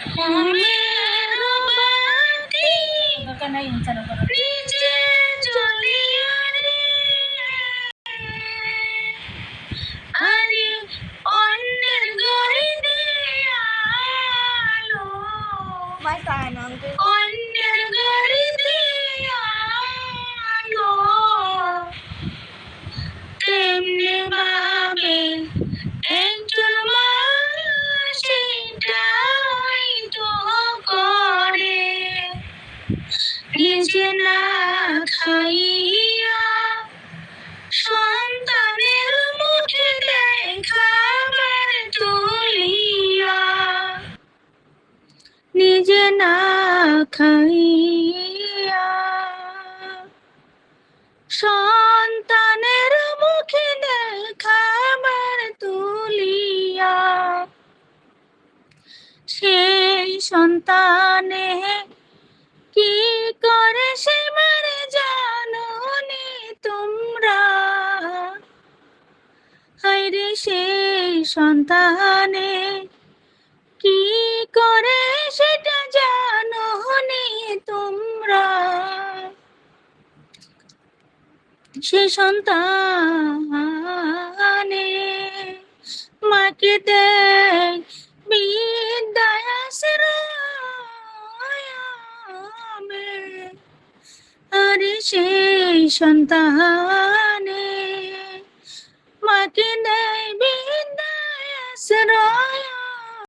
মনের বাতি নিচে জ্বলিয়া রে, আরে অন্যের ঘরে দিয়া আলো, অন্যের ঘরে দিয়া আলো, তেমনি ভাবে একজন মানুষ সেটাই তো করে, নিজে না খাইয়া সন্তানের মুখে দেয় খাবার তুলিয়া, নিজে না খাইয়া সন্তানের মুখে দেয় খাবার তুলিয়া, সেই সন্তানে কি করে সে মারে জানো নি তোমরা, হায়রে সেই সন্তানে কি করে সেটা জানো নি তোমরা, সে সন্তানে মাকে দেয় বিদ্যায় আশ্রয়, আরে সেই সন্তানে মাকে দেয় বিদ্যায় আশ্রয়।